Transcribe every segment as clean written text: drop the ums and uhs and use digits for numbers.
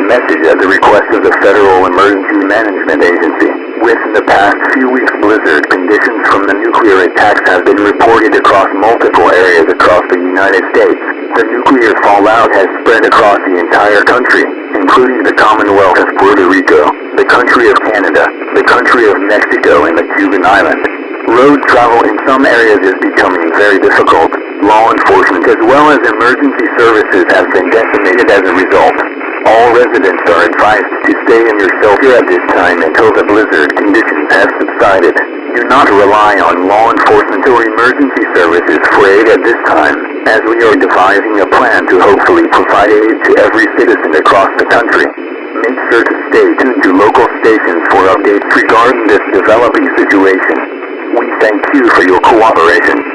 message at the request of the Federal Emergency Management Agency. Within the past few weeks, blizzard conditions from the nuclear attacks have been reported across multiple areas across the United States. The nuclear fallout has spread across the entire country, including the Commonwealth of Puerto Rico, the country of Canada, the country of Mexico, and the Cuban island. Road travel in some areas is becoming very difficult. Law enforcement as well as emergency services have been decimated as a result. All residents are advised to stay in your shelter at this time until the blizzard conditions have subsided. Do not rely on law enforcement or emergency services for aid at this time, as we are devising a plan to hopefully provide aid to every citizen across the country. Make sure to stay tuned to local stations for updates regarding this developing situation. We thank you for your cooperation.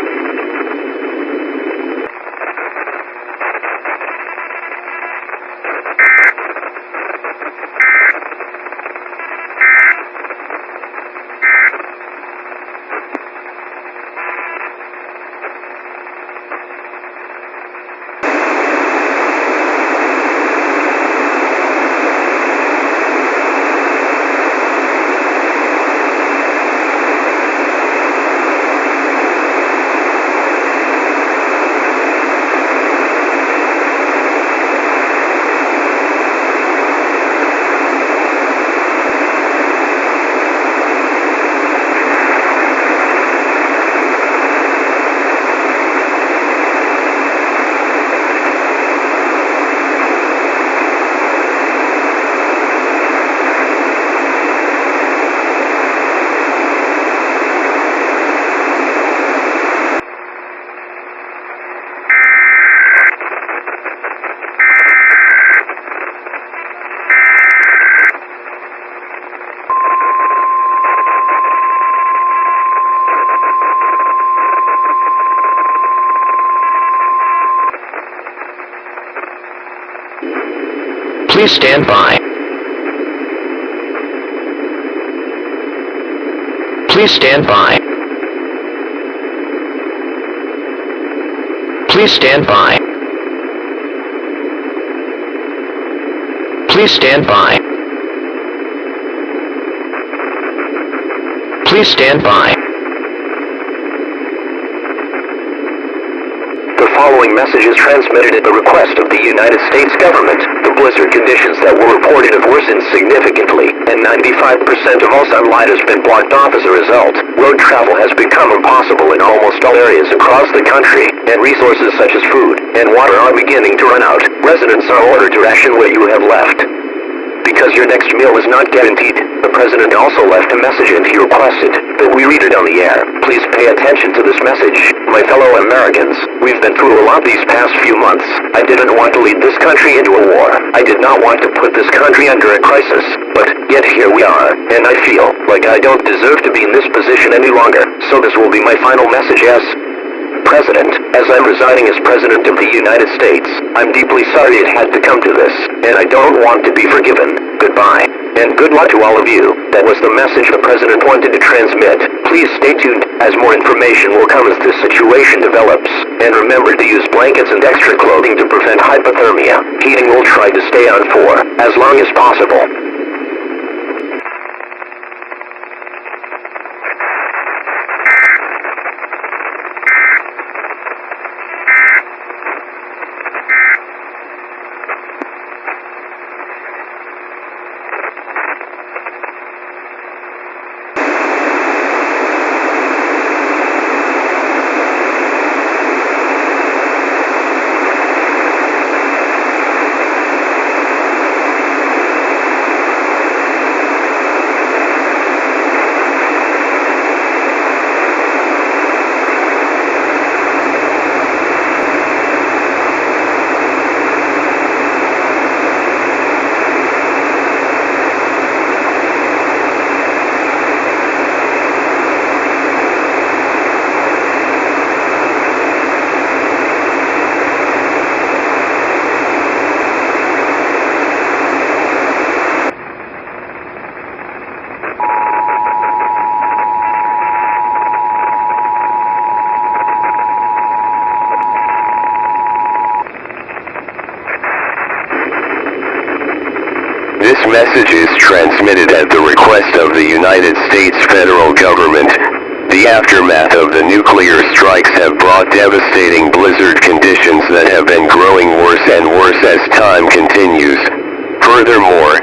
Please stand by. Please stand by. Please stand by. Please stand by. Please stand by. The following message is transmitted at the request of the United States government. The blizzard conditions that were reported have worsened significantly, and 95% of all sunlight has been blocked off as a result. Road travel has become impossible in almost all areas across the country, and resources such as food and water are beginning to run out. Residents are ordered to ration what you have left, because your next meal is not guaranteed. The President also left a message and he requested that we read it on the air. Please pay attention to this message. My fellow Americans, we've been through a lot these past few months. I didn't want to lead this country into a war. I did not want to put this country under a crisis. But yet here we are, and I feel like I don't deserve to be in this position any longer. So this will be my final message as President. As I'm resigning as President of the United States, I'm deeply sorry it had to come to this, and I don't want to be forgiven. Goodbye, and good luck to all of you. That was the message the President wanted to transmit. Please stay tuned, as more information will come as this situation develops. And remember to use blankets and extra clothing to prevent hypothermia. Heating will try to stay on for as long as possible. message is transmitted at the request of the United States federal government. The aftermath of the nuclear strikes have brought devastating blizzard conditions that have been growing worse and worse as time continues. Furthermore,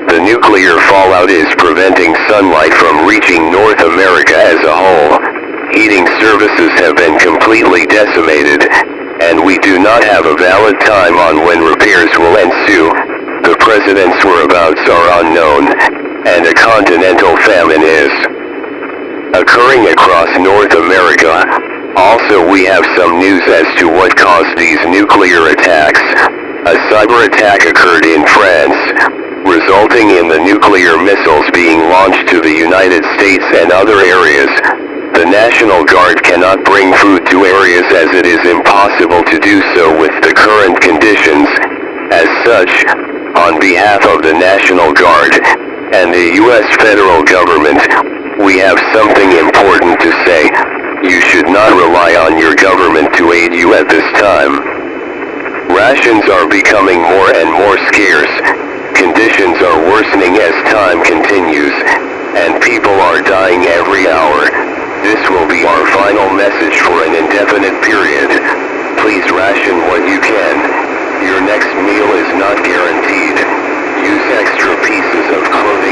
the nuclear fallout is preventing sunlight from reaching North America as a whole. Heating services have been completely decimated, and we do not have a valid time on when repairs will ensue. The president's whereabouts are unknown, and a continental famine is occurring across North America. Also, we have some news as to what caused these nuclear attacks. A cyber attack occurred in France, resulting in the nuclear missiles being launched to the United States and other areas. The National Guard cannot bring food to areas as it is impossible to do so with the current conditions. As such, on behalf of the National Guard and the U.S. federal government, we have something important to say. You should not rely on your government to aid you at this time. Rations are becoming more and more scarce. Conditions are worsening as time continues, and people are dying every hour. This will be our final message for an indefinite period. Please ration what you can. Your next meal is not guaranteed. Use extra pieces of clothing